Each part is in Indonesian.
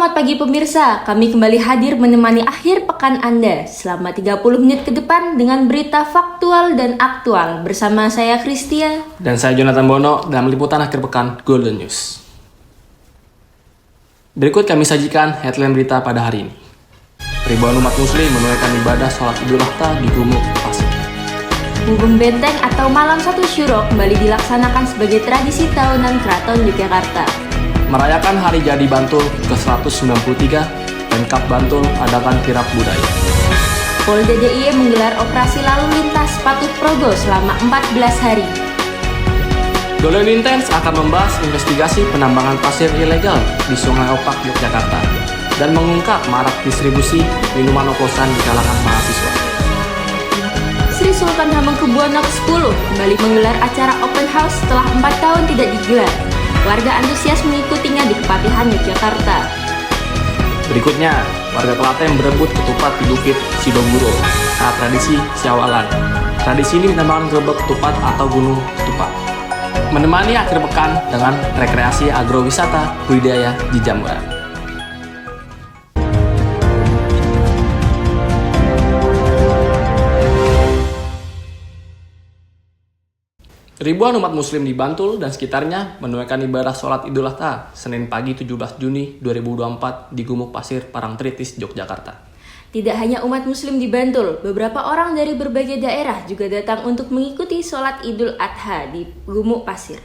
Selamat pagi pemirsa, kami kembali hadir menemani akhir pekan Anda selama 30 menit ke depan dengan berita faktual dan aktual bersama saya Kristia dan saya Jonathan Bono dalam liputan akhir pekan Golden News. Berikut kami sajikan headline berita pada hari ini. Ribuan umat muslim menunaikan ibadah sholat Idul Adha di Gumuk, Pasir. Ngubung Benteng atau Malam Satu Syuro kembali dilaksanakan sebagai tradisi tahunan Keraton Yogyakarta. Merayakan Hari Jadi Bantul ke-193, Pemkab Bantul adakan kirap budaya. Polda DIY menggelar operasi lalu lintas Patut Progo selama 14 hari. Golden Intense akan membahas investigasi penambangan pasir ilegal di Sungai Opak, Yogyakarta, dan mengungkap marak distribusi minuman oplosan di kalangan mahasiswa. Sri Sultan Hamengkubuwono ke-10 kembali menggelar acara open house setelah 4 tahun tidak digelar. Warga antusias mengikutinya di Kepatihan Yogyakarta. Berikutnya, warga Klaten berebut ketupat di Bukit Sidoguro saat tradisi Syawalan. Tradisi ini dinamakan gerebek ketupat atau gunung ketupat. Menemani akhir pekan dengan rekreasi agrowisata budidaya di Jamuran. Ribuan umat muslim di Bantul dan sekitarnya menunaikan ibadah sholat Idul Adha Senin pagi 17 Juni 2024 di Gumuk Pasir, Parangtritis, Yogyakarta. Tidak hanya umat muslim di Bantul, beberapa orang dari berbagai daerah juga datang untuk mengikuti sholat Idul Adha di Gumuk Pasir.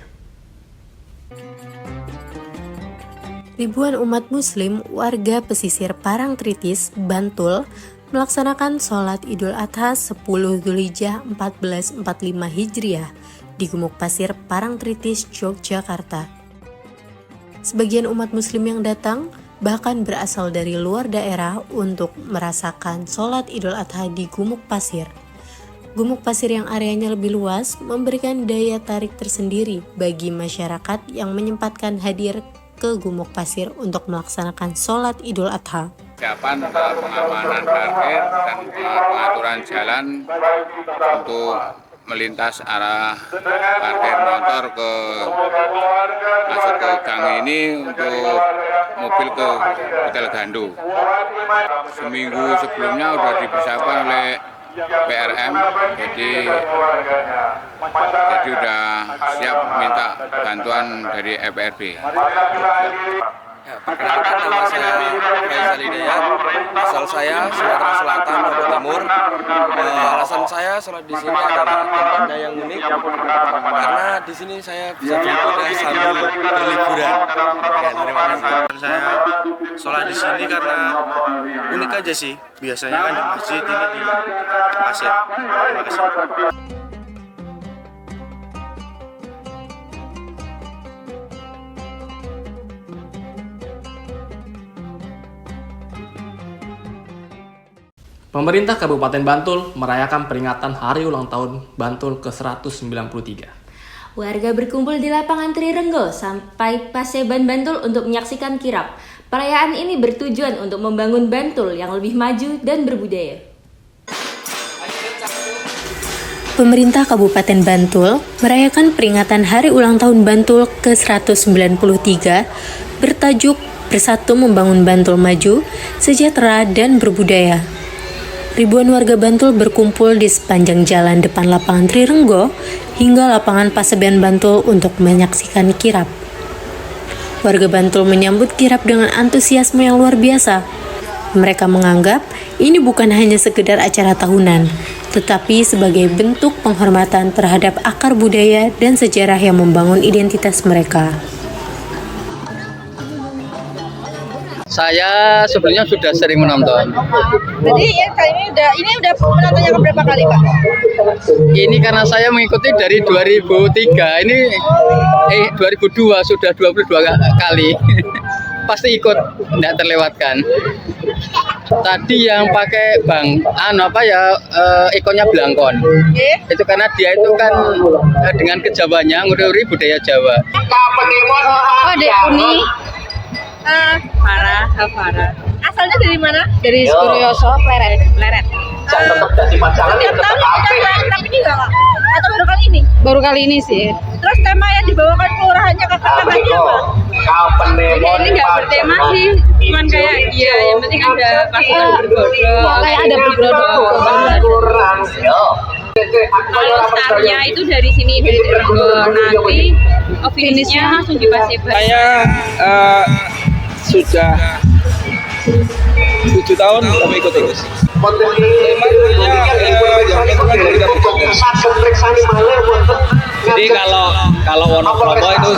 Ribuan umat muslim warga pesisir Parangtritis, Bantul melaksanakan sholat Idul Adha 10 Dzulhijjah 1445 Hijriah di Gumuk Pasir, Parangtritis, Yogyakarta. Sebagian umat muslim yang datang bahkan berasal dari luar daerah untuk merasakan sholat Idul Adha di Gumuk Pasir. Gumuk Pasir yang areanya lebih luas memberikan daya tarik tersendiri bagi masyarakat yang menyempatkan hadir ke Gumuk Pasir untuk melaksanakan sholat Idul Adha. Persiapan pengamanan parkir dan pengaturan jalan untuk melintas arah parkir motor ke masuk ke gang ini untuk mobil ke Hotel Gandu. Seminggu sebelumnya sudah dipersiapkan oleh PRM, jadi sudah siap minta bantuan dari FRB. Ya, perkenalkan nama saya Faisal Hidayat, asal saya Sumatera Selatan, Lombok Timur. Alasan saya sholat di sini adalah tempatnya yang unik karena di sini saya bisa beribadah sambil berliburan. Ya, terima kasih. Saya sholat di sini karena unik aja sih. Biasanya kan di masjid, ini di pasir. Terima kasih. Pemerintah Kabupaten Bantul merayakan peringatan Hari Ulang Tahun Bantul ke-193. Warga berkumpul di lapangan Trirenggo sampai Paseban Bantul untuk menyaksikan kirap. Perayaan ini bertujuan untuk membangun Bantul yang lebih maju dan berbudaya. Pemerintah Kabupaten Bantul merayakan peringatan Hari Ulang Tahun Bantul ke-193 bertajuk Bersatu Membangun Bantul Maju, Sejahtera dan Berbudaya. Ribuan warga Bantul berkumpul di sepanjang jalan depan lapangan Trirenggo hingga lapangan Paseban Bantul untuk menyaksikan kirap. Warga Bantul menyambut kirap dengan antusiasme yang luar biasa. Mereka menganggap ini bukan hanya sekedar acara tahunan, tetapi sebagai bentuk penghormatan terhadap akar budaya dan sejarah yang membangun identitas mereka. Saya sebenarnya sudah sering menonton. Jadi ya ini udah menontonnya berapa kali, Pak? Ini karena saya mengikuti dari 2003. Ini 2002 sudah 22 kali. Pasti ikut, tidak terlewatkan. Tadi yang pakai ikonnya belangkon. Itu karena dia itu kan dengan kejawaannya nguri budaya Jawa. Oh, ada Uni. Farah. Asalnya dari mana? Dari Suroyoso, Pleret. Setiap tahun kita kirap ini nggak, Kak? Atau baru kali ini? Baru kali ini sih. Terus tema yang dibawa ke kelurahannya ke kakak lagi apa? Jadi ini nggak bertema sih, cuman kayak yang penting ada pasukan bergodok, Kayak ada bergodok. Kalau startnya itu dari sini dari Cirebon, nanti finishnya langsung di Paseban. Saya sudah 7 tahun kami ikut ini. Jadi kalau Wonokromo itu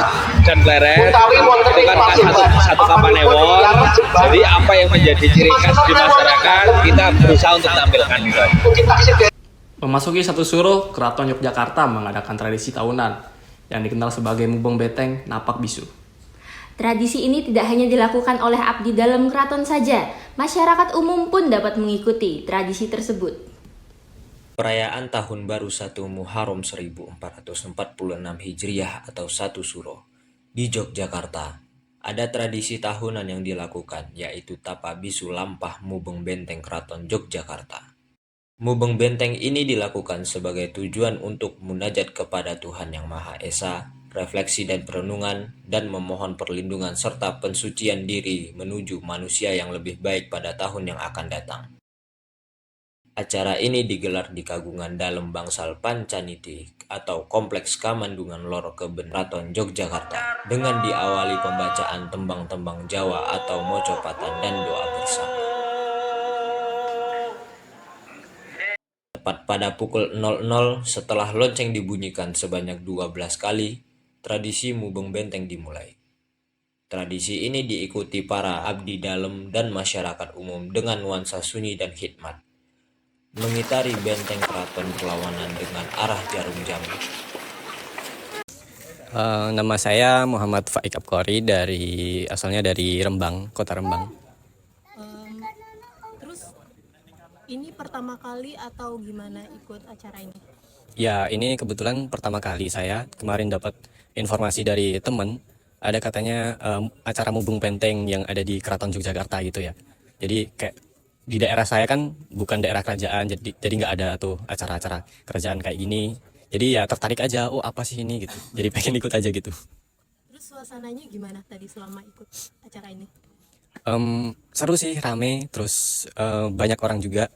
dan Pleret itu kan satu Kapanewon. Jadi apa yang menjadi ciri khas di masyarakat kita berusaha untuk tampilkan gitu. Memasuki satu suro, Keraton Yogyakarta mengadakan tradisi tahunan yang dikenal sebagai Mubeng Beteng Napak Bisu. Tradisi ini tidak hanya dilakukan oleh abdi dalam keraton saja, masyarakat umum pun dapat mengikuti tradisi tersebut. Perayaan Tahun Baru 1 Muharram 1446 Hijriah atau 1 Suro di Yogyakarta, ada tradisi tahunan yang dilakukan, yaitu Tapa Bisu Lampah Mubeng Benteng Keraton Yogyakarta. Mubeng Benteng ini dilakukan sebagai tujuan untuk munajat kepada Tuhan Yang Maha Esa, refleksi dan perenungan, dan memohon perlindungan serta pensucian diri menuju manusia yang lebih baik pada tahun yang akan datang. Acara ini digelar di Kagungan Dalem Bangsal Pancaniti atau Kompleks Kamandungan Lor Keben Keraton Yogyakarta dengan diawali pembacaan tembang-tembang Jawa atau mocopatan dan doa bersama. Tepat pada pukul 00 setelah lonceng dibunyikan sebanyak 12 kali, tradisi Mubeng Benteng dimulai. Tradisi ini diikuti para abdi dalem dan masyarakat umum dengan nuansa sunyi dan hikmat, mengitari benteng keraton perlawanan dengan arah jarum jam. Nama saya Muhammad Faik Abkori, asalnya dari Rembang, kota Rembang. Terus ini pertama kali atau gimana ikut acara ini? Ya, ini kebetulan pertama kali saya kemarin dapat informasi dari teman, ada katanya acara Mubeng Benteng yang ada di Keraton Yogyakarta gitu ya. Jadi kayak di daerah saya kan bukan daerah kerajaan, jadi nggak ada tuh acara-acara kerajaan kayak gini. Jadi ya tertarik aja, oh apa sih ini gitu. Jadi pengen ikut aja gitu. Terus suasananya gimana tadi selama ikut acara ini? Seru sih, rame, terus banyak orang juga.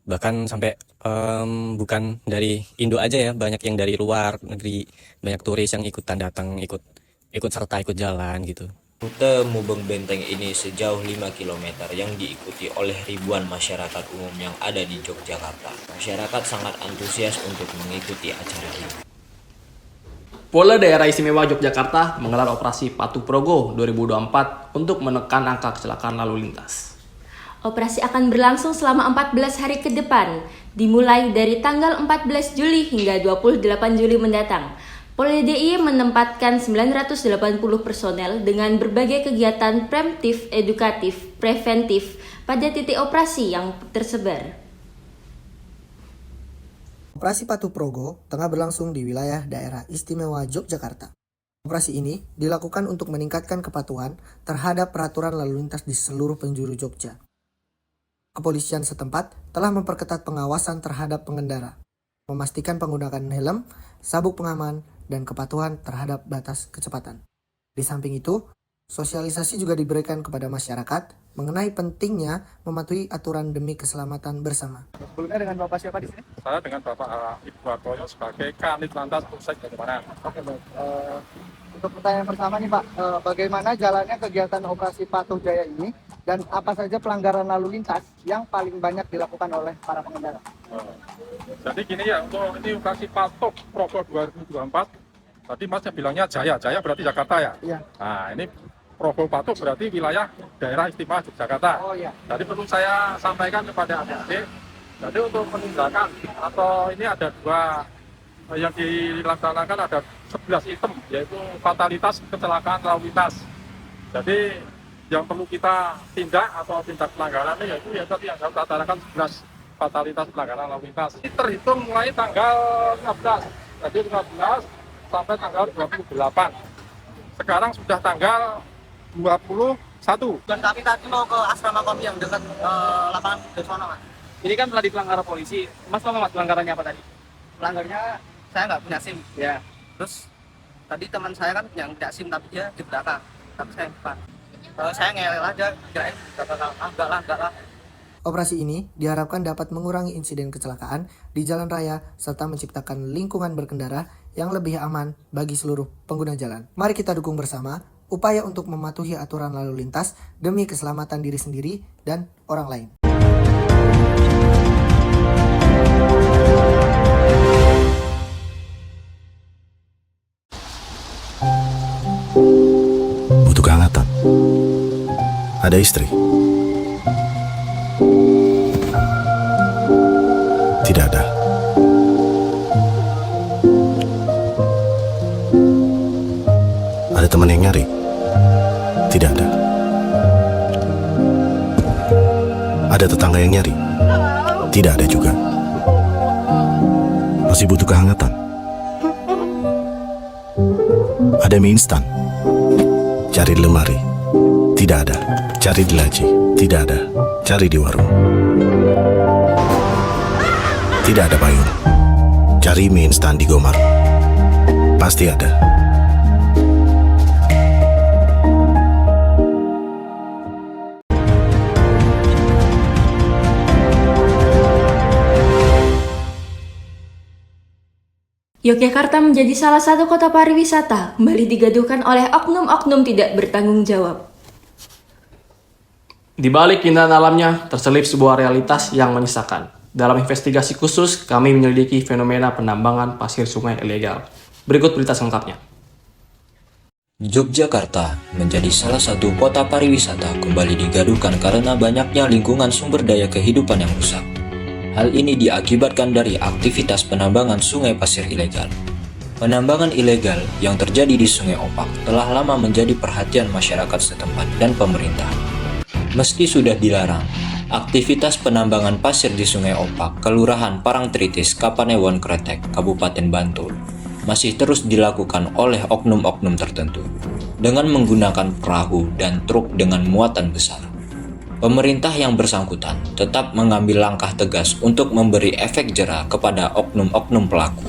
Bahkan sampai bukan dari Indo aja ya, banyak yang dari luar negeri, banyak turis yang ikutan datang, ikut serta ikut jalan gitu. Rute Mubeng Benteng ini sejauh 5 km yang diikuti oleh ribuan masyarakat umum yang ada di Yogyakarta. Masyarakat sangat antusias untuk mengikuti acara ini. Polda Daerah Istimewa Yogyakarta menggelar operasi Patuh Progo 2024 untuk menekan angka kecelakaan lalu lintas. Operasi akan berlangsung selama 14 hari ke depan, dimulai dari tanggal 14 Juli hingga 28 Juli mendatang. Polda DIY menempatkan 980 personel dengan berbagai kegiatan preemptif, edukatif, preventif pada titik operasi yang tersebar. Operasi Patuh Progo tengah berlangsung di wilayah daerah istimewa Yogyakarta. Operasi ini dilakukan untuk meningkatkan kepatuhan terhadap peraturan lalu lintas di seluruh penjuru Jogja. Kepolisian setempat telah memperketat pengawasan terhadap pengendara, memastikan penggunaan helm, sabuk pengaman, dan kepatuhan terhadap batas kecepatan. Di samping itu, sosialisasi juga diberikan kepada masyarakat mengenai pentingnya mematuhi aturan demi keselamatan bersama. Sebelumnya dengan Bapak siapa di sini? Saya dengan Bapak Ibu Hartoyo sebagai Kanit Lantas Polsek Banyumanan. Oke, baik. Untuk pertanyaan pertama nih Pak, bagaimana jalannya kegiatan operasi Patuh Jaya ini dan apa saja pelanggaran lalu lintas yang paling banyak dilakukan oleh para pengendara? Jadi gini ya, untuk ini operasi Patuh Progo 2024, tadi Masnya bilangnya Jaya berarti Jakarta ya? Iya. Nah ini Progo Patuh berarti wilayah daerah istimewa Yogyakarta. Oh iya. Jadi perlu saya sampaikan kepada adik-adik, jadi untuk penindakan atau ini ada dua yang dilaksanakan, ada 11 item, yaitu fatalitas kecelakaan lalu lintas. Jadi yang perlu kita tindak atau tindak pelanggaran yaitu ya tadi yang harus laksanakan 11 fatalitas pelanggaran lalu lintas. Ini terhitung mulai tanggal 15, jadi 15 sampai tanggal 28. Sekarang sudah tanggal 21. Dan kami tadi mau ke asrama kopi yang dekat lapangan Desono, Mas. Ini kan telah dipelanggar polisi. Mas tahu nggak Mas pelanggarannya apa tadi? Pelanggarnya saya nggak punya SIM. Ya. Terus tadi teman saya kan yang tidak SIM tapi dia di belakang, tapi saya depan. Saya ngelel aja, kirain enggak lah. Operasi ini diharapkan dapat mengurangi insiden kecelakaan di jalan raya serta menciptakan lingkungan berkendara yang lebih aman bagi seluruh pengguna jalan. Mari kita dukung bersama upaya untuk mematuhi aturan lalu lintas demi keselamatan diri sendiri dan orang lain. Butuh kehangatan. Ada istri. Tidak ada. Ada teman yang nyari. Tidak ada. Ada tetangga yang nyari. Tidak ada juga. Masih butuh kehangatan. Ada mie instan. Cari di lemari. Tidak ada. Cari di laci. Tidak ada. Cari di warung. Tidak ada payung. Cari mie instan di Gomar. Pasti ada. Yogyakarta menjadi salah satu kota pariwisata kembali digaduhkan oleh oknum-oknum tidak bertanggung jawab. Di balik keindahan alamnya, terselip sebuah realitas yang menyesakan. Dalam investigasi khusus, kami menyelidiki fenomena penambangan pasir sungai ilegal. Berikut berita selengkapnya. Yogyakarta menjadi salah satu kota pariwisata kembali digaduhkan karena banyaknya lingkungan sumber daya kehidupan yang rusak. Hal ini diakibatkan dari aktivitas penambangan sungai pasir ilegal. Penambangan ilegal yang terjadi di Sungai Opak telah lama menjadi perhatian masyarakat setempat dan pemerintah. Meski sudah dilarang, aktivitas penambangan pasir di Sungai Opak, Kelurahan Parangtritis, Kapanewon Kretek, Kabupaten Bantul, masih terus dilakukan oleh oknum-oknum tertentu dengan menggunakan perahu dan truk dengan muatan besar. Pemerintah yang bersangkutan tetap mengambil langkah tegas untuk memberi efek jera kepada oknum-oknum pelaku.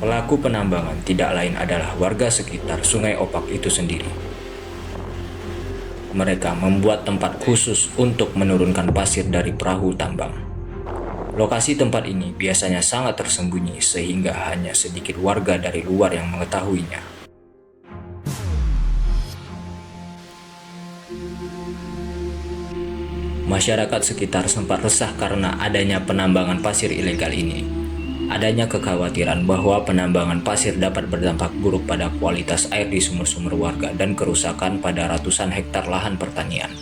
Pelaku penambangan tidak lain adalah warga sekitar Sungai Opak itu sendiri. Mereka membuat tempat khusus untuk menurunkan pasir dari perahu tambang. Lokasi tempat ini biasanya sangat tersembunyi sehingga hanya sedikit warga dari luar yang mengetahuinya. Masyarakat sekitar sempat resah karena adanya penambangan pasir ilegal ini. Adanya kekhawatiran bahwa penambangan pasir dapat berdampak buruk pada kualitas air di sumur-sumur warga dan kerusakan pada ratusan hektar lahan pertanian.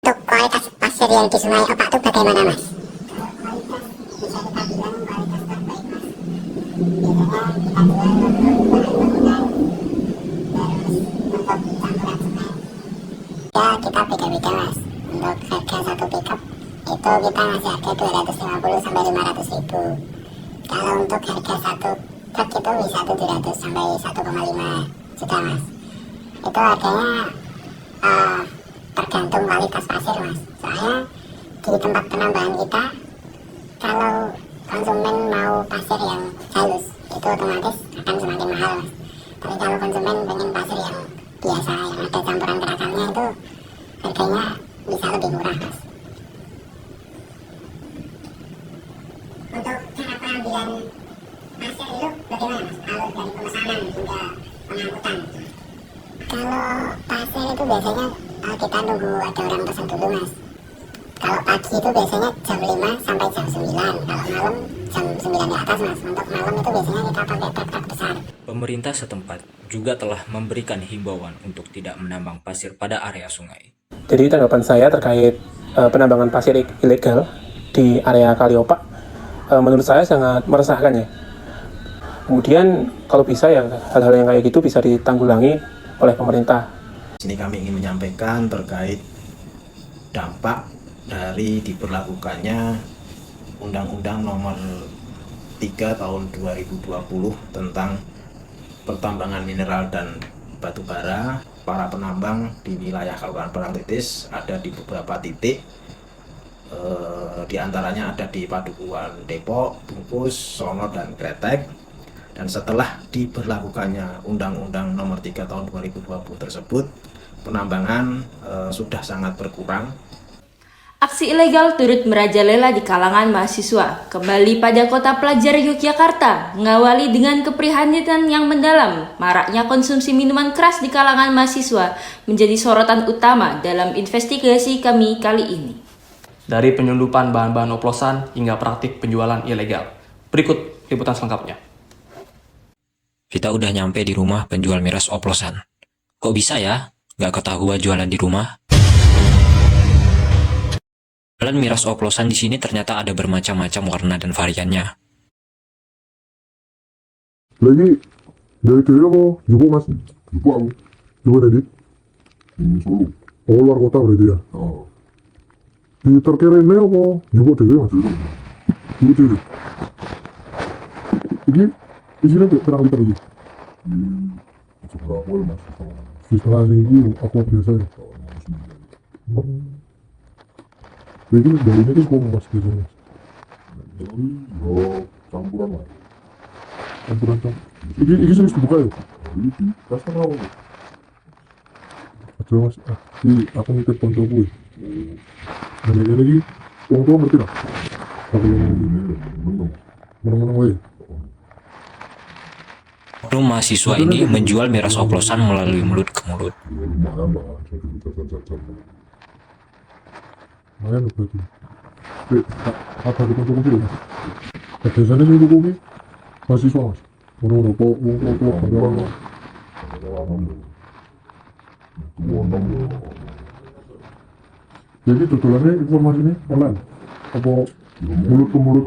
Untuk kualitas pasir yang di Sungai Opak itu bagaimana, Mas? Ya, kita beda-beda, Mas. Untuk harga satu pickup itu kita ngasih harga 250 sampai 500 ribu. Kalau untuk harga satu truk itu bisa 700 sampai 1,5 juta, Mas. Itu harganya tergantung kualitas pasir, Mas. Soalnya di tempat penambangan kita, kalau konsumen mau pasir yang halus, itu otomatis akan semakin mahal, Mas. Tapi kalau konsumen pengen pasir yang biasa, yang ada campuran kerakannya, itu harganya bisa lebih murah, Mas. Untuk cara pengambilan pasir itu bagaimana, Mas? Alur dari pemesanan hingga pengangkutan. Kalau pasir itu biasanya kita nunggu ada orang pesan dulu, Mas. Kalau pagi itu biasanya jam 5 sampai jam 9. Kalau malam jam 9 di atas, Mas. Untuk malam itu biasanya kita pakai truk-truk besar. Pemerintah setempat juga telah memberikan himbauan untuk tidak menambang pasir pada area sungai. Jadi tanggapan saya terkait penambangan pasir ilegal di area Kali Opak, menurut saya sangat meresahkan ya. Kemudian kalau bisa ya hal-hal yang kayak gitu bisa ditanggulangi oleh pemerintah. Sini kami ingin menyampaikan terkait dampak dari diberlakukannya Undang-Undang Nomor 3 Tahun 2020 tentang pertambangan mineral dan batu bara. Para penambang di wilayah Kabupaten Parangtritis ada di beberapa titik, di antaranya ada di Padukuhan Depok, Bungkus, Sono, dan Kretek. Dan setelah diberlakukannya Undang-Undang Nomor 3 Tahun 2020 tersebut, penambangan sudah sangat berkurang. Aksi ilegal turut merajalela di kalangan mahasiswa. Kembali pada kota pelajar Yogyakarta, mengawali dengan keprihatinan yang mendalam, maraknya konsumsi minuman keras di kalangan mahasiswa menjadi sorotan utama dalam investigasi kami kali ini. Dari penyelundupan bahan-bahan oplosan hingga praktik penjualan ilegal. Berikut liputan selengkapnya. Kita udah nyampe di rumah penjual miras oplosan. Kok bisa ya? Gak ketahuan jualan di rumah? Jualan miras oplosan di sini ternyata ada bermacam-macam warna dan variannya. Lagi dari kira kok jupuk mas? Jupuk aku. Jupuk tadi? Solo. Oh luar kota berarti ya? Oh. Di terkira ini apa? Jupuk tadi mas? Jupuk tadi. Ini isinya berapa liter lagi? Seberapa ya mas? Setelah ini aku biasa ya. Jadi darinya itu kok mas biasanya? Dari ya campuran lah. Campuran. Ini serius dibuka ya? Ini kasar apa? Aduh mas, ini aku mikir koncoku ya. Dan ini lagi, orang tua ngerti lah. Aku yang menang-menang ya. Oknum mahasiswa ini menjual miras oplosan melalui mulut ke mulut. Lumayan lah, jadi kita jajan. Lumayan berarti. Apa di koncoku sih mas? Biasanya sih koncoku mahasiswa mas. Orang rokok, orang jadi tutulannya informasinya online? Apa mulut ke mulut?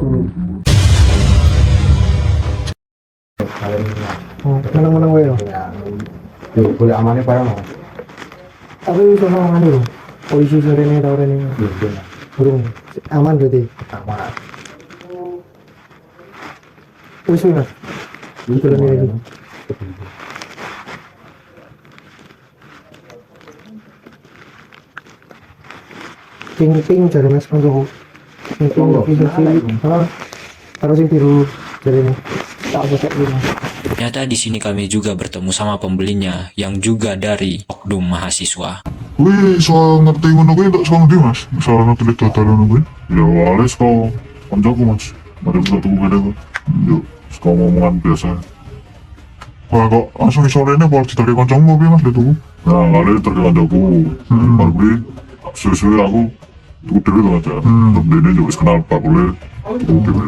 Menang-menang wae. Yo, boleh amannya barang mas. Tapi itu sama anu, polisi sorene tau rene. Burung aman berarti. Aman. Wis mas. Betul lagi. Ping cari mas konco. Ping harus yang biru cari ini. Tak bisa ini. Ternyata di sini kami juga bertemu sama pembelinya yang juga dari oknum mahasiswa. Wih, soal ngerti ngono kuwi tak soal ndi mas? Soal ngerti data ngono kuwi. Ya wales kok koncoku mas. Mari kita tunggu beda kok. Yuk, sekarang ngomongan biasa. Wah kok langsung sore ini boleh diterke koncomu piye mas ditunggu? Nah, kali diterke koncoku. Baru kuwi suwe-suwe aku tuku dhewe to aja. Untuk dene yo wis kenal Pak Kule. Tuku dhewe.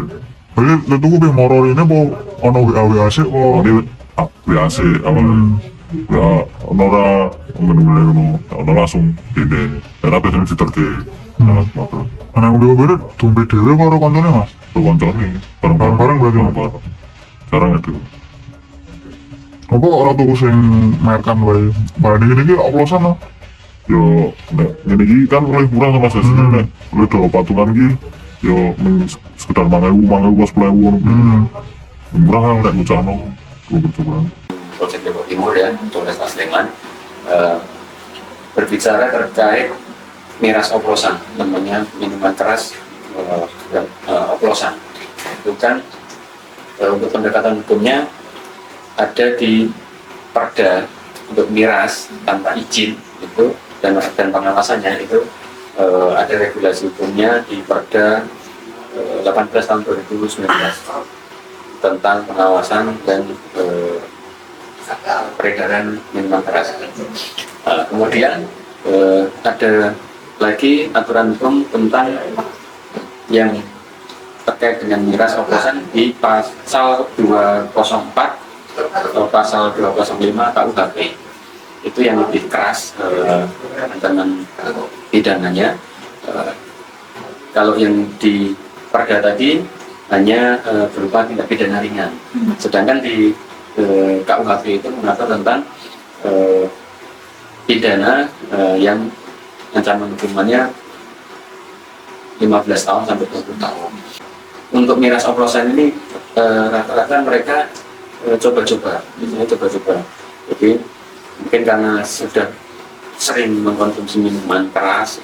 Tapi ditunggu piye moro ini apa ono WA sik kok? Ini WA sik awal. Ya, ono ora ngono langsung dene. Ora biasane diterke. Nah, motor. Ana yang beda-beda tumbe dhewe karo koncone mas. Tuh koncone. Bareng-bareng berarti bareng. Jarang itu. Apa orang tuh sing merkan wae. Barang ini oplosan lah. Yo, ini kan mulai kurang sama sesnya nek. Mulai do patungan iki yo sekitar 5.000 pas 10.000. Murah kan nek ngucapno. Coba. Polsek Depok Timur ya, Polres Sleman berbicara terkait miras oplosan, namanya minuman keras oplosan. Itu kan untuk pendekatan hukumnya ada di Perda untuk miras tanpa izin itu dan pengawasannya itu ada regulasi hukumnya di Perda 18 tahun 2019 tentang pengawasan dan peredaran minuman keras. Kemudian ada lagi aturan hukum tentang yang terkait dengan miras oplosan di pasal 204 atau pasal 205 KUHP. Itu yang lebih keras ancaman pidananya. Kalau yang di Perda tadi hanya berupa tindak pidana ringan, sedangkan di KUHP itu mengatur tentang pidana yang ancaman hukumannya 15 tahun sampai 20 tahun. Untuk miras oplosan ini rata-rata mereka coba-coba, biasanya coba-coba. Jadi mungkin karena sudah sering mengkonsumsi minuman keras,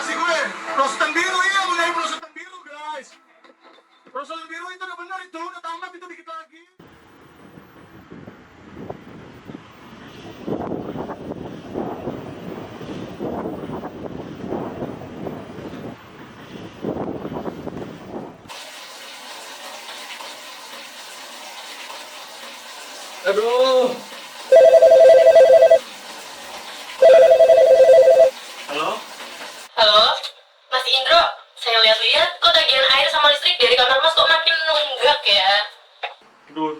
Si gue, rosetan biru iya, mau nyari rosetan biru guys. Rosetan biru itu udah benar itu, udah tamat itu dikit lagi. Aduh. Halo? Halo, Mas Indro. Saya lihat-lihat kok tagihan air sama listrik dari kamar Mas kok makin nunggak ya. Aduh.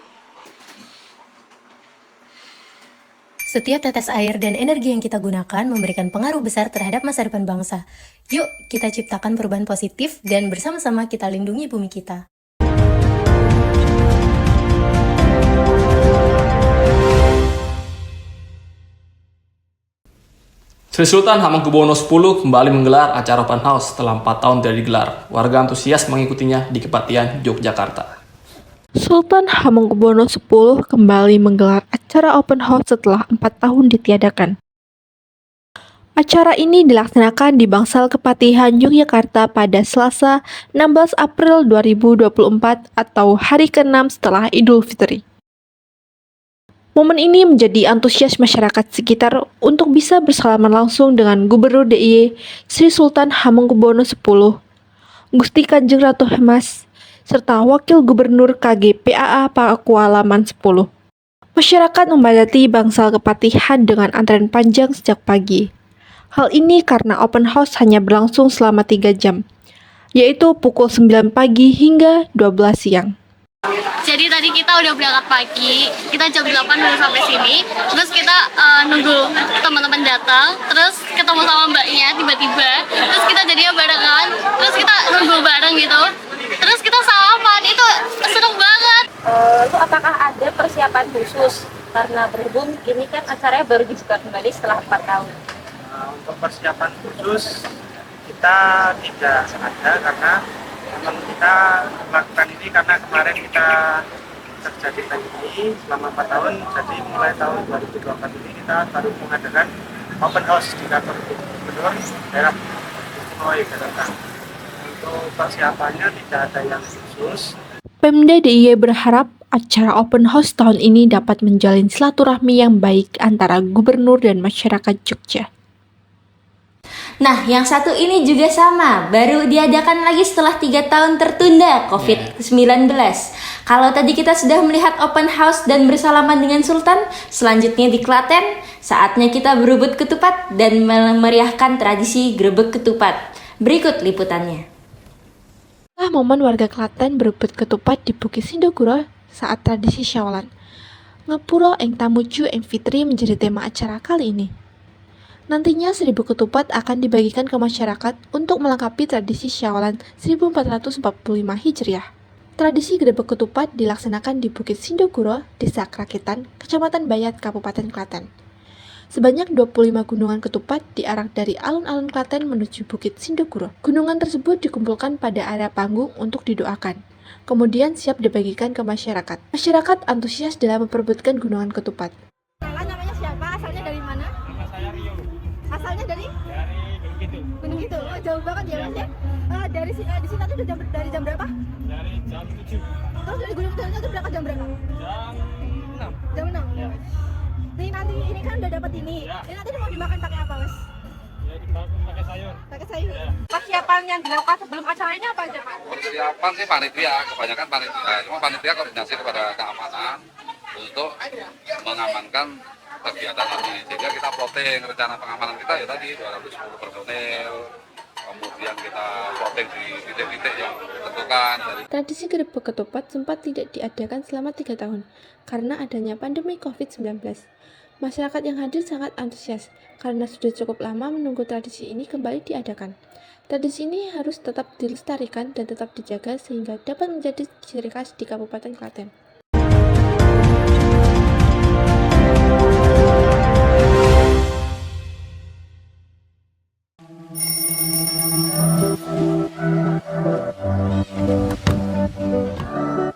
Setiap tetes air dan energi yang kita gunakan memberikan pengaruh besar terhadap masa depan bangsa. Yuk, kita ciptakan perubahan positif dan bersama-sama kita lindungi bumi kita. Sri Sultan Hamengkubuwono X kembali menggelar acara open house setelah 4 tahun tidak digelar. Warga antusias mengikutinya di Kepatihan, Yogyakarta. Sultan Hamengkubuwono X kembali menggelar acara open house setelah 4 tahun ditiadakan. Acara ini dilaksanakan di Bangsal Kepatihan, Yogyakarta pada Selasa 16 April 2024 atau hari ke-6 setelah Idul Fitri. Momen ini menjadi antusias masyarakat sekitar untuk bisa bersalaman langsung dengan Gubernur DIY Sri Sultan Hamengkubuwono X, Gusti Kanjeng Ratu Hemas, serta Wakil Gubernur KG PAA Pakualaman 10. Masyarakat memadati Bangsal Kepatihan dengan antrean panjang sejak pagi. Hal ini karena open house hanya berlangsung selama 3 jam, yaitu pukul 9 pagi hingga 12 siang. Jadi tadi kita udah berangkat pagi, kita jam 8 udah sampai sini, terus kita nunggu teman-teman datang, terus ketemu sama mbaknya tiba-tiba, terus kita jadinya barengan, terus kita nunggu bareng gitu, terus kita salaman, itu seru banget. Itu apakah ada persiapan khusus? Karena berhubung ini kan acaranya baru dibuka kembali setelah 4 tahun. Untuk persiapan khusus kita tidak ada karena memang kita melakukan ini karena kemarin kita terjadi pandemi selama 4 tahun, jadi mulai tahun 2024 ini kita baru mengadakan open house di kantor Gubernur daerah Istimewa Yogyakarta. Untuk persiapannya tidak ada yang khusus. Pemda DIY berharap acara open house tahun ini dapat menjalin silaturahmi yang baik antara gubernur dan masyarakat Jogja. Nah, yang satu ini juga sama, baru diadakan lagi setelah 3 tahun tertunda COVID-19. Kalau tadi kita sudah melihat open house dan bersalaman dengan Sultan, selanjutnya di Klaten, saatnya kita berebut ketupat dan memeriahkan tradisi grebek ketupat. Berikut liputannya. Momen warga Klaten berebut ketupat di Bukit Sindoguro saat tradisi Syawalan. Ngepuro ing tamuju ing fitri menjadi tema acara kali ini. Nantinya 1000 ketupat akan dibagikan ke masyarakat untuk melengkapi tradisi Syawalan 1445 Hijriah. Tradisi grebek ketupat dilaksanakan di Bukit Sindoguro, Desa Krakitan, Kecamatan Bayat, Kabupaten Klaten. Sebanyak 25 gunungan ketupat diarak dari alun-alun Klaten menuju Bukit Sindoguro. Gunungan tersebut dikumpulkan pada area panggung untuk didoakan. Kemudian siap dibagikan ke masyarakat. Masyarakat antusias dalam memperebutkan gunungan ketupat. Namanya siapa? Asalnya dari mana? Nama saya Rio. Asalnya dari Gunung Kidul. Gunung Kidul. Oh, jauh banget ya Mas ya. Dari di sini tuh dari jam berapa? Dari jam 7. Terus dari Gunung Kidul itu berangkat jam berapa? Jam 6. Jam 6. Ya. Nih nanti ini kan udah dapat ini. Ya. Ini nanti mau dimakan pakai apa, Mas? Ya dibangun pakai sayur. Pakai sayur. Ya. Persiapan yang dilakukan sebelum acaranya apa aja, Pak? Persiapan sih panitia, kebanyakan panitia. Cuma panitia koordinasi kepada keamanan untuk mengamankan kegiatan nanti, sehingga kita plotting rencana pengamanan kita ya tadi 210 personel, kemudian kita plotting di titik-titik yang ditentukan. Tradisi Grebek Ketupat sempat tidak diadakan selama 3 tahun karena adanya pandemi COVID-19. Masyarakat yang hadir sangat antusias karena sudah cukup lama menunggu tradisi ini kembali diadakan. Tradisi ini harus tetap dilestarikan dan tetap dijaga sehingga dapat menjadi ciri khas di Kabupaten Klaten.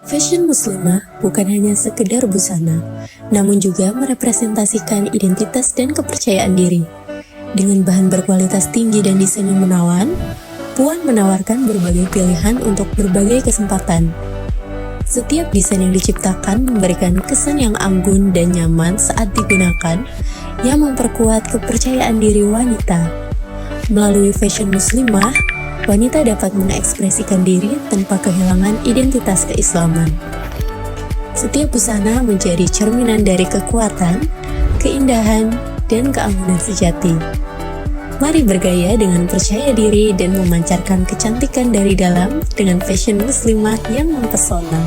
Fashion muslimah bukan hanya sekedar busana, namun juga merepresentasikan identitas dan kepercayaan diri. Dengan bahan berkualitas tinggi dan desain yang menawan, Puan menawarkan berbagai pilihan untuk berbagai kesempatan. Setiap desain yang diciptakan memberikan kesan yang anggun dan nyaman saat digunakan, yang memperkuat kepercayaan diri wanita. Melalui fashion muslimah, wanita dapat mengekspresikan diri tanpa kehilangan identitas keislaman. Setiap busana menjadi cerminan dari kekuatan, keindahan, dan keamanan sejati. Mari bergaya dengan percaya diri dan memancarkan kecantikan dari dalam dengan fashion muslimah yang mempesona.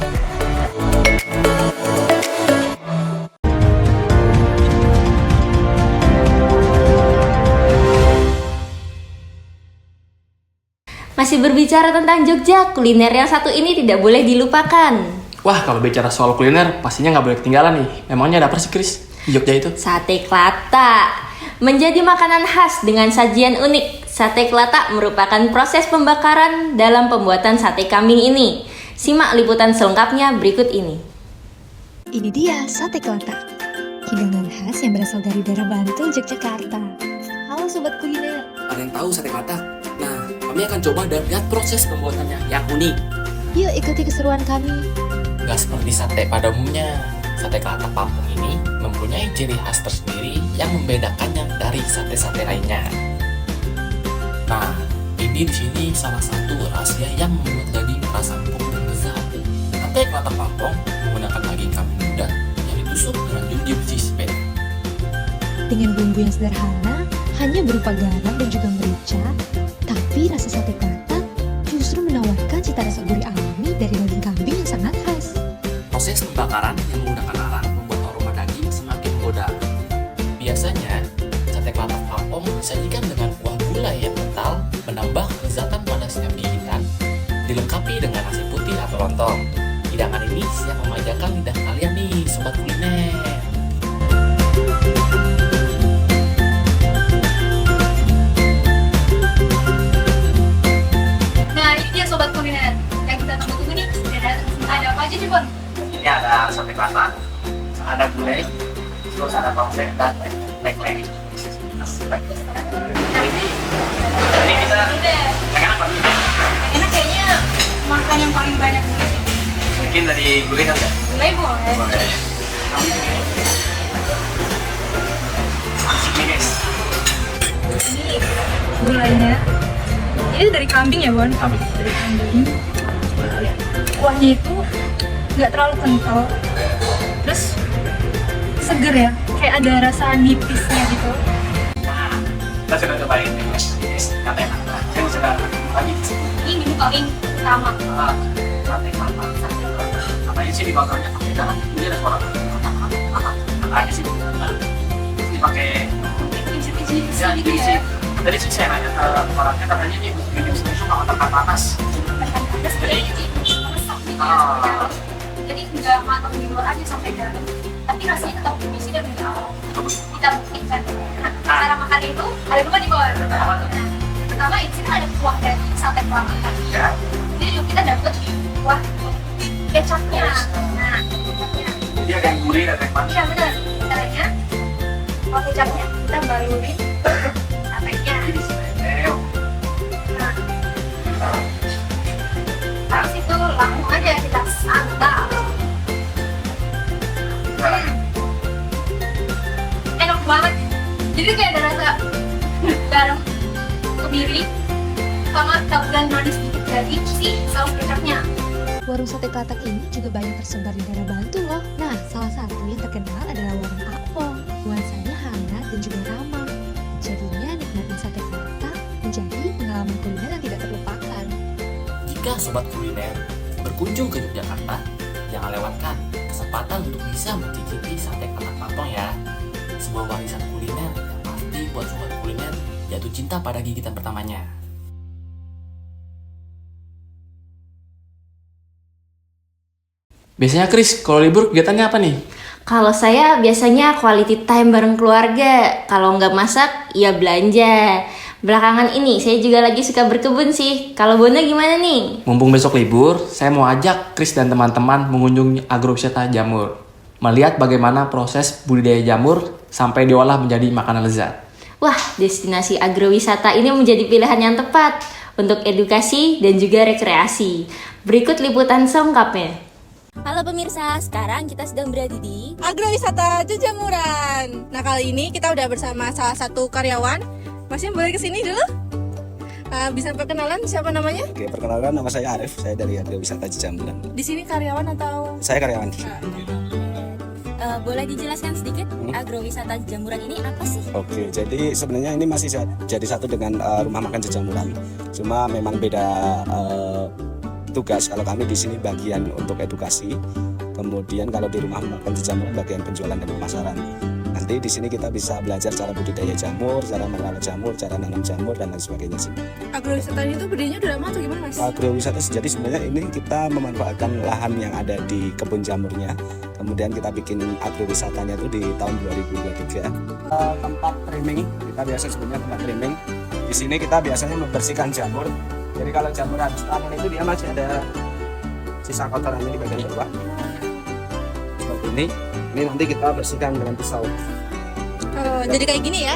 Masih berbicara tentang Jogja, kuliner yang satu ini tidak boleh dilupakan. Wah, kalau bicara soal kuliner, pastinya nggak boleh ketinggalan nih. Memangnya ada apa sih, Chris, di Jogja itu? Sate Klatak menjadi makanan khas dengan sajian unik. Sate Klatak merupakan proses pembakaran dalam pembuatan sate kambing ini. Simak liputan selengkapnya berikut ini. Ini dia sate Klatak, hidangan khas yang berasal dari daerah Bantul, Yogyakarta. Halo Sobat Kuliner. Ada yang tahu sate Klatak? Nah, kami akan coba dan lihat proses pembuatannya yang unik. Yuk ikuti keseruan kami. Gak seperti sate pada umumnya, sate Klatak Pampung ini mempunyai ciri khas tersendiri yang membedakannya dari sate-sate lainnya. Nah, ini di sini salah satu rahasia yang membuat daging terasa empuk dan lezat. Sate Klatak Pampung menggunakan daging kambing muda yang ditusuk dengan juji besi sepeda. Dengan bumbu yang sederhana, hanya berupa garam dan juga merica, tapi rasa sate Klatak justru menawarkan cita rasa gurih alami dari daging kambing yang sangat khas. Proses pembakaran yang menggunakan arang membuat aroma daging semakin menggoda. Biasanya, sate Klatak Pampung disajikan dengan kuah gulai yang kental, menambah kelezatan pada setiap gigitan, dilengkapi dengan nasi putih atau lontong. Hidangan ini siap memanjakan lidah kalian nih, Sobat Kuliner. Nah, ini dia Sobat Kuliner yang kita tunggu-tunggu nih. Ada apa aja sih, Bon? Ini ada sate Klatak, ada gulai, terus ada tongseng dan leng-leng. Ini kita pengen apa? Enak kayaknya makan yang paling banyak. Mungkin dari gulai kan ya? Gulai boleh. Ini guys. Ini gulainya. Ini dari kambing ya, Bon? Kambing. Dari kambing. Kuahnya itu nggak terlalu kental, terus seger ya, kayak ada rasa nipisnya gitu. Nah, kita sudah cobain ini guys, katanya enak. Saya sudah lagi. Ini paling utama. Sate Klatak. Katanya sih dibakarnya pakai dalam, ini ada suara. Katanya sih. Ini pakai ya, diisi. Tadi sih saya nanya ke orangnya, katanya ini diisi sama panas. Jadi nggak matang di luar aja sampai dalam, tapi rasanya tetap berisi dan mendalam. Kita buktikan. Nah, cara makan itu ada dua di bawah. Pertama, di sini ada kuah dari sate Klatak. Jadi kita dapat kuah kecapnya. Nah, kecapnya. Jadi ada yang gurih, ada yang manis. Iya benar. Caranya, kuah kecapnya kita balurin satenya. Nah, habis itu langsung aja kita santap. Enak banget. Jadi kayak ada rasa garam, kemiri, sama taburan manis dikit dari si saus kecapnya. Warung sate Klatak ini juga banyak tersebar di daerah Bantul loh. Nah, salah satu yang terkenal adalah warung Apong. Nuansanya hangat dan juga ramah. Jadinya nikmatin sate kelatak menjadi pengalaman kuliner yang tidak terlupakan. Jika sobat kuliner berkunjung ke Yogyakarta, jangan lewatkan kesempatan untuk bisa mencicipi sate kelatak Patong ya. Sebuah warisan kuliner yang pasti buat sobat kuliner jatuh cinta pada gigitan pertamanya. Biasanya Chris, kalau libur kegiatannya apa nih? Kalau saya biasanya quality time bareng keluarga. Kalau nggak masak, ya belanja. Belakangan ini saya juga lagi suka berkebun sih. Kalau Bono gimana nih? Mumpung besok libur, saya mau ajak Chris dan teman-teman mengunjungi agrowisata jamur. Melihat bagaimana proses budidaya jamur sampai diolah menjadi makanan lezat. Wah, destinasi agrowisata ini menjadi pilihan yang tepat untuk edukasi dan juga rekreasi. Berikut liputan selengkapnya. Halo pemirsa, sekarang kita sedang berada di Agrowisata Jejamuran. Nah, kali ini kita udah bersama salah satu karyawan. Masnya boleh kesini dulu? Bisa perkenalan siapa namanya? Oke, perkenalkan nama saya Arif, saya dari Agrowisata Jejamuran. Di sini karyawan atau? Saya karyawan. boleh dijelaskan sedikit agrowisata Jejamuran ini apa sih? Oke, jadi sebenarnya ini masih jadi satu dengan rumah makan Jejamuran. Cuma memang beda tugas. Kalau kami di sini bagian untuk edukasi, kemudian kalau di rumah makan Jejamuran bagian penjualan dan pemasaran. Nanti di sini kita bisa belajar cara budidaya jamur, cara mengelola jamur, cara nanam jamur dan lain sebagainya sih. Agrowisata itu berdirinya udah lama atau gimana Mas? Agrowisata jadi sebenarnya ini kita memanfaatkan lahan yang ada di kebun jamurnya. Kemudian kita bikin agrowisatanya itu di tahun 2023. Tempat trimming, kita biasa sebutnya tempat trimming. Di sini kita biasanya membersihkan jamur. Jadi kalau jamur habis panen itu dia masih ada sisa kotorannya di bagian bawah. Seperti ini nanti kita bersihkan dengan pisau. Jadi kayak gini ya?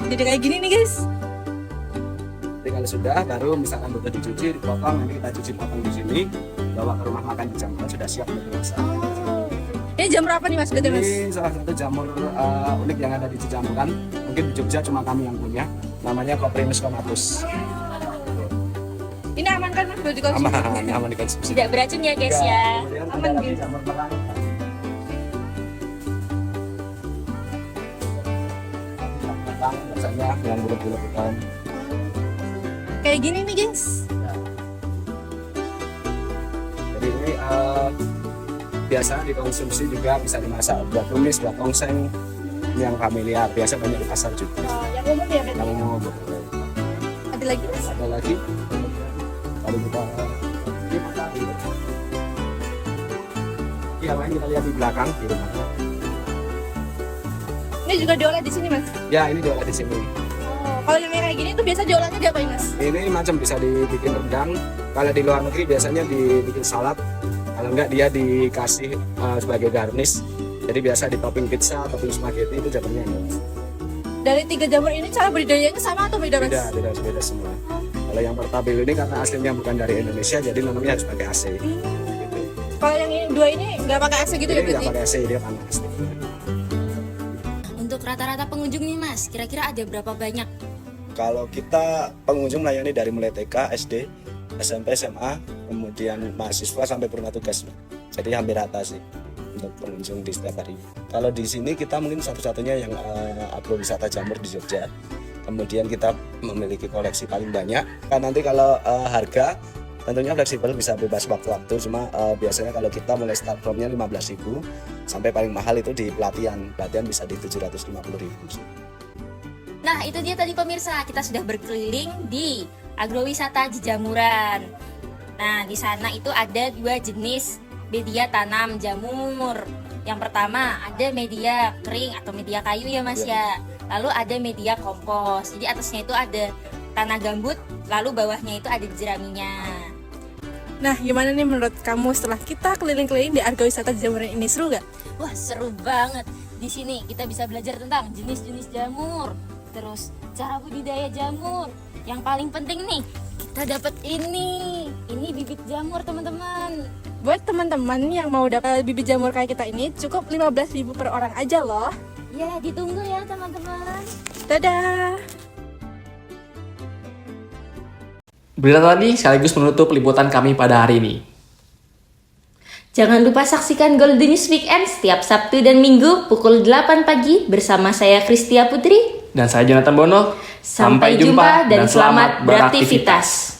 Jadi kayak gini nih guys. Jadi kalau sudah, baru misalkan butuh dicuci, dipotong, nanti kita cuci potong di sini, bawa ke rumah makan di jamur, sudah siap untuk dimasak. Ini jamur apa nih Mas? Ini salah satu jamur unik yang ada di Jejamuran. Mungkin di Jogja cuma kami yang punya. Namanya Coprinus comatus. Ini aman kan Mas buat dikonsumsi? Aman dikonsumsi. Tidak beracun ya guys ya? Aman guys. Jamur perang. Biasanya yang bulat-bulat hitam. Kayak gini nih guys. Jadi ini biasa dikonsumsi juga, bisa dimasak buat tumis, buat tongseng yang familiar, biasa banyak di pasar juga. Yang umum ya kan? Yang umum. Ada lagi Mas? Ada lagi. Kalau kita ya, main kita lihat di belakang di rumahnya. Ini juga diolah di sini Mas? Ya, ini diolah di sini. Kalau yang kayak gini tuh biasa diolahnya diapain Mas? Ini macam bisa dibikin rendang. Kalau di luar negeri biasanya dibikin salad. Kalau enggak dia dikasih sebagai garnish. Jadi biasa di topping pizza, topping spaghetti itu jamurnya ini. Dari 3 jamur ini cara budidayanya sama atau beda Mas? Beda semua. Kalau yang pertabil ini karena aslinya bukan dari Indonesia, jadi namanya harus pakai AC. Kalau yang ini 2 ini nggak pakai AC gitu ya berarti? Nggak pakai AC, dia panas. Untuk rata-rata pengunjung nih Mas, kira-kira ada berapa banyak? Kalau kita pengunjung melayani dari mulai TK, SD, SMP, SMA, kemudian mahasiswa sampai purna tugas. Jadi hampir rata sih untuk pengunjung di setiap hari. Kalau di sini kita mungkin satu-satunya yang agrowisata jamur di Jogja. Kemudian kita memiliki koleksi paling banyak. Kan nanti kalau harga tentunya fleksibel, bisa bebas waktu-waktu. Cuma biasanya kalau kita mulai start from-nya 15.000 sampai paling mahal itu di pelatihan. Pelatihan bisa di 750.000. Nah itu dia tadi pemirsa, kita sudah berkeliling di agrowisata Jejamuran. Nah di sana itu ada 2 jenis media tanam jamur. Yang pertama ada media kering atau media kayu ya Mas ya. Lalu ada media kompos. Jadi atasnya itu ada tanah gambut, lalu bawahnya itu ada jeraminya. Nah gimana nih menurut kamu setelah kita keliling-keliling di agrowisata Jejamuran ini, seru gak? Wah seru banget. Di sini kita bisa belajar tentang jenis-jenis jamur, terus cara budidaya jamur. Yang paling penting nih, kita dapat ini bibit jamur teman-teman. Buat teman-teman yang mau dapat bibit jamur kayak kita ini, cukup 15.000 per orang aja loh. Ya, ditunggu ya teman-teman. Dadah. Berita tadi sekaligus menutup liputan kami pada hari ini. Jangan lupa saksikan Golden News Weekend setiap Sabtu dan Minggu pukul 8 pagi bersama saya Kristia Putri. Dan saya Jonathan Bono. Sampai jumpa dan selamat beraktivitas.